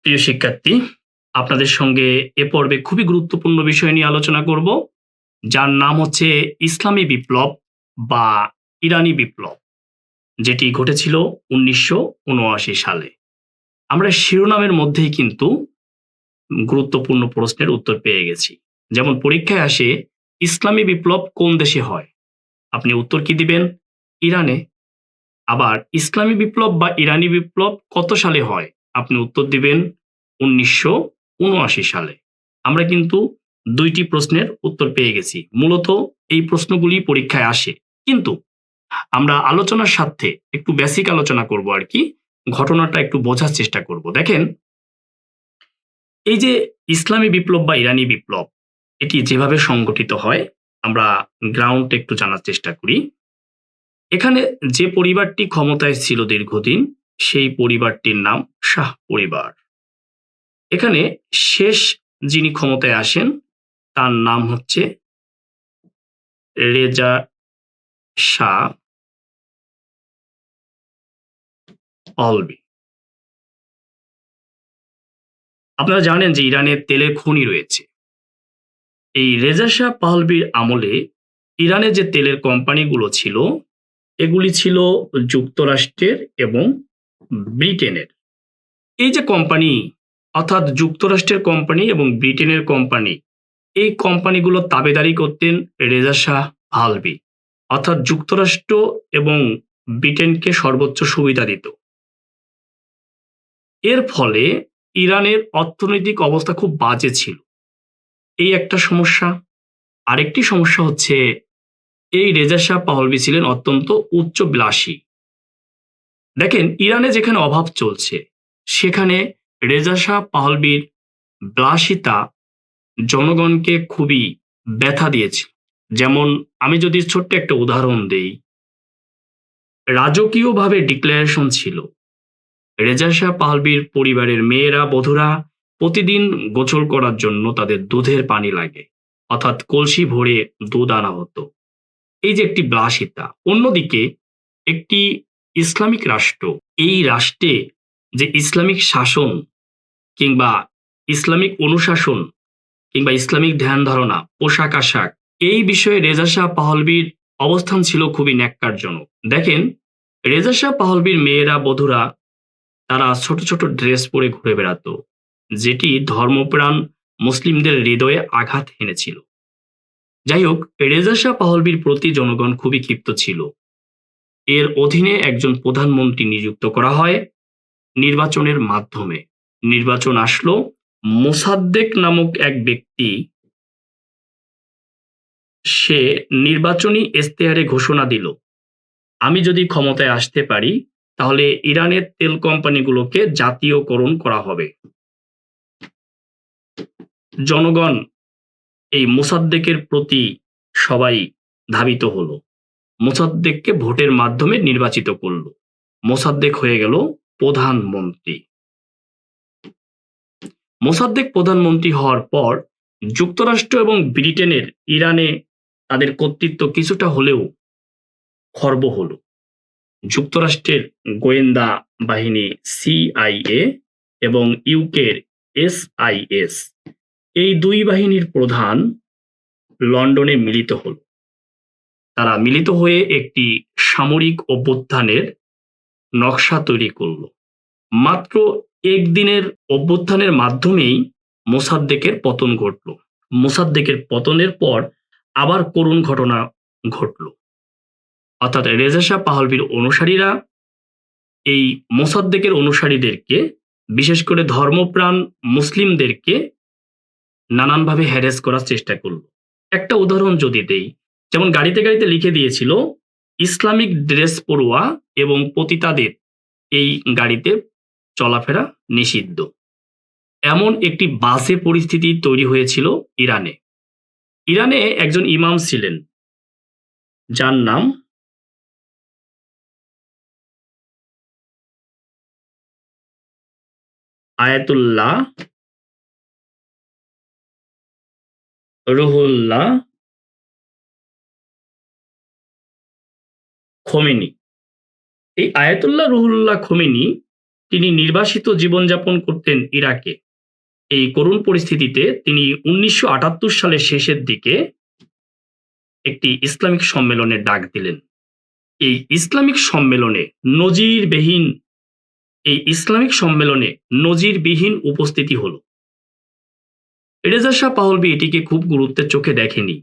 প্রিয় শিক্ষার্থী, আপনাদের সঙ্গে এ পর্বে খুবই গুরুত্বপূর্ণ বিষয় নিয়ে আলোচনা করব, যার নাম হচ্ছে ইসলামী বিপ্লব বা ইরানি বিপ্লব, যেটি ঘটেছিল ১৯৭৯ সালে। আমরা শিরোনামের মধ্যেই কিন্তু গুরুত্বপূর্ণ প্রশ্নের উত্তর পেয়ে গেছি। যেমন পরীক্ষায় আসে, ইসলামী বিপ্লব কোন দেশে হয়? আপনি উত্তর কি দিবেন? ইরানে। আবার ইসলামী বিপ্লব বা ইরানি বিপ্লব কত সালে হয়? আপনি উত্তর দিবেন ১৯৭৯ সালে। আমরা কিন্তু দুইটি প্রশ্নের উত্তর পেয়ে গেছি। মূলত এই প্রশ্নগুলি পরীক্ষায় আসে, কিন্তু আমরা আলোচনার স্বার্থে একটু বেসিক আলোচনা করব আর কি, ঘটনাটা একটু বোঝার চেষ্টা করব। দেখেন, এই যে ইসলামী বিপ্লব বা ইরানি বিপ্লব, এটি যেভাবে সংগঠিত হয়, আমরা গ্রাউন্ড একটু জানার চেষ্টা করি। এখানে যে পরিবারটি ক্ষমতায় ছিল দীর্ঘদিন, সেই পরিবারটির নাম শাহ পরিবার। এখানে শেষ যিনি ক্ষমতায় আসেন, তার নাম হচ্ছে রেজা শাহ পাহলভী। আপনারা জানেন যে ইরানে তেলের খনি রয়েছে। এই রেজা শাহ পাহলভীর আমলে ইরানে যে তেলের কোম্পানিগুলো ছিল, এগুলি ছিল যুক্তরাষ্ট্রের এবং ব্রিটেনের। এই যে কোম্পানি, অর্থাৎ যুক্তরাষ্ট্রের কোম্পানি এবং ব্রিটেনের কোম্পানি, এই কোম্পানিগুলো তাবেদারি করতেন রেজা শাহ পাহলভী, অর্থাৎ যুক্তরাষ্ট্র এবং ব্রিটেনকে সর্বোচ্চ সুবিধা দিত। এর ফলে ইরানের অর্থনৈতিক অবস্থা খুব বাজে ছিল, এই একটা সমস্যা। আরেকটি সমস্যা হচ্ছে, এই রেজা শাহ পাহলভী ছিলেন অত্যন্ত উচ্চবিলাসী। দেখেন, ইরানে যেখানে অভাব চলছে, সেখানে রেজা শাহ পাহলভীর বিলাসিতা জনগণকে খুবই ব্যথা দিয়েছে। যেমন, আমি যদি ছোট্ট একটা উদাহরণ দেই, রাজকীয়ভাবে ডিক্লারেশন ছিল, রেজা শাহ পাহলভীর পরিবারের মেয়েরা, বধূরা প্রতিদিন গোসল করার জন্য তাদের দুধের পানি লাগে, অর্থাৎ কলসি ভরে দুধ আনা হতো। এই যে একটি বিলাসিতা। অন্যদিকে একটি ইসলামিক রাষ্ট্র, এই রাষ্ট্রে যে ইসলামিক শাসন কিংবা ইসলামিক অনুশাসন কিংবা ইসলামিক ধ্যান ধারণা, পোশাক আশাক, এই বিষয়ে রেজা শাহ পাহলভীর অবস্থান ছিল খুবই ন্যাক্কারজনক। দেখেন, রেজা শাহ পাহলভীর মেয়েরা, বধূরা, তারা ছোট ছোট ড্রেস পরে ঘুরে বেড়াতো, যেটি ধর্মপ্রাণ মুসলিমদের হৃদয়ে আঘাত এনেছিল। যাই হোক, রেজা শাহ পাহলভীর প্রতি জনগণ খুবই ক্ষিপ্ত ছিল। এর অধীনে একজন প্রধানমন্ত্রী নিযুক্ত করা হয় নির্বাচনের মাধ্যমে। নির্বাচন আসলো, মোসাদ্দেক নামক এক ব্যক্তি, সে নির্বাচনী ইশতেহারে ঘোষণা দিল, আমি যদি ক্ষমতায় আসতে পারি, তাহলে ইরানের তেল কোম্পানিগুলোকে জাতীয়করণ করা হবে। জনগণ এই মোসাদ্দেকের প্রতি সবাই ধাবিত হলো, মোসাদ্দেককে ভোটের মাধ্যমে নির্বাচিত করলো। মোসাদ্দেক হয়ে গেল প্রধানমন্ত্রী। মোসাদ্দেক প্রধানমন্ত্রী হওয়ার পর যুক্তরাষ্ট্র এবং ব্রিটেনের ইরানে তাদের কর্তৃত্ব কিছুটা হলেও খর্ব হলো। যুক্তরাষ্ট্রের গোয়েন্দা বাহিনী সিআইএ এবং ইউকের এসআইএস, এই দুই বাহিনীর প্রধান লন্ডনে মিলিত হল। তারা মিলিত হয়ে একটি সামরিক অভ্যুত্থানের নকশা তৈরি করল। মাত্র একদিনের অভ্যুত্থানের মাধ্যমেই মোসাদ্দেকের পতন ঘটল। মোসাদ্দেকের পতনের পর আবার করুণ ঘটনা ঘটল, অর্থাৎ রেজা শাহ পাহলভীর অনুসারীরা এই মোসাদ্দেকের অনুসারীদেরকে, বিশেষ করে ধর্মপ্রাণ মুসলিমদেরকে নানানভাবে হ্যারেস করার চেষ্টা করল। একটা উদাহরণ যদি দেই, যেমন গাড়িতে গাড়িতে লিখে দিয়েছিল, ইসলামিক ড্রেস পড়ুয়া এবং পতিতাদের এই গাড়িতে চলাফেরা নিষিদ্ধ। এমন একটি বাজে পরিস্থিতি তৈরি হয়েছিল ইরানে। ইরানে একজন ইমাম ছিলেন, যার নাম আয়াতুল্লাহ রুহুল্লাহ খোমেনি। এই আয়াতুল্লাহ রুহুল্লাহ খোমেনি তিনি নির্বাসিত জীবনযাপন করতেন ইরাকে। এই করুণ পরিস্থিতিতে তিনি ১৯৭৮ সালের শেষের দিকে একটি ইসলামিক সম্মেলনের ডাক দিলেন। এই ইসলামিক সম্মেলনে নজিরবিহীন নজিরবিহীন উপস্থিতি হলো। রেজা শাহ পাহলভী এটিকে খুব গুরুত্বের চোখে দেখেনি,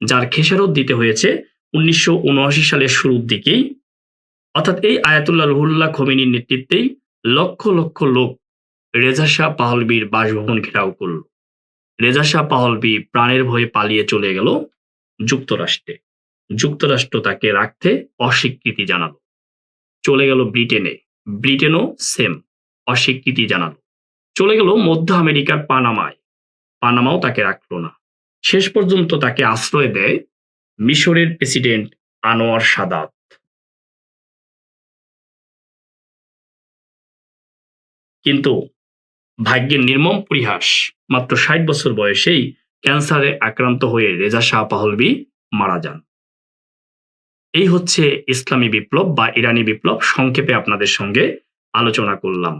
যার খেসারত দিতে হয়েছে ১৯৭৯ সালের শুরুর দিকেই, অর্থাৎ এই আয়াতুল্লাহ রুহুল্লাহ খোমেনির নেতৃত্বেই লক্ষ লক্ষ লোক রেজা শাহ পাহলভীর বাসভবন ঘেরাও করল। রেজা শাহ পাহলভী প্রাণের ভয়ে পালিয়ে চলে গেল যুক্তরাষ্ট্রে। যুক্তরাষ্ট্র তাকে রাখতে অস্বীকৃতি জানালো। চলে গেল ব্রিটেনে, ব্রিটেনও সেম অস্বীকৃতি জানালো। চলে গেল মধ্য আমেরিকার পানামায়, পানামাও তাকে রাখলো না। শেষ পর্যন্ত তাকে আশ্রয় দেয় মিশরের প্রেসিডেন্ট আনোয়ার সাদাত। কিন্তু ভাগ্যের নির্মম পরিহাস, মাত্র ৬০ বছর বয়সেই ক্যান্সারে আক্রান্ত হয়ে রেজা শাহ পাহলভী মারা যান। এই হচ্ছে ইসলামী বিপ্লব বা ইরানি বিপ্লব, সংক্ষেপে আপনাদের সঙ্গে আলোচনা করলাম।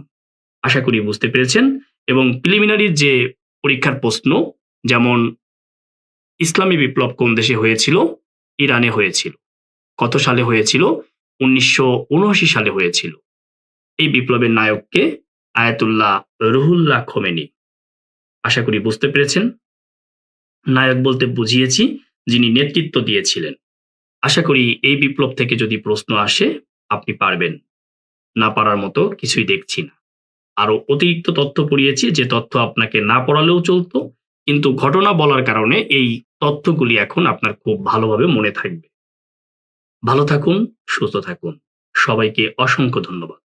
আশা করি বুঝতে পেরেছেন। এবং প্রিলিমিনারি যে পরীক্ষার প্রশ্ন, যেমন ইসলামী বিপ্লব কোন দেশে হয়েছিল? ইরানে হয়েছিল। কত সালে হয়েছিল? ১৯৭৯ সালে হয়েছিল। এই বিপ্লবের নায়ককে? Ayatollah Ruhollah Khomeini. আশা করি বুঝতে পেরেছেন। নায়ক বলতে বুঝিয়েছি যিনি নেতৃত্ব দিয়েছিলেন। আশা করি এই বিপ্লব থেকে যদি প্রশ্ন আসে আপনি পারবেন। না পারার মতো কিছুই দেখছি না। আরো অতিরিক্ত তথ্য পড়িয়েছি, যে তথ্য আপনাকে না পড়ালেও চলতো, কিন্তু ঘটনা বলার কারণে এই তথ্যগুলি এখন আপনার খুব ভালোভাবে মনে থাকবে। ভালো থাকুন, সুস্থ থাকুন। সবাইকে অসংখ্য ধন্যবাদ।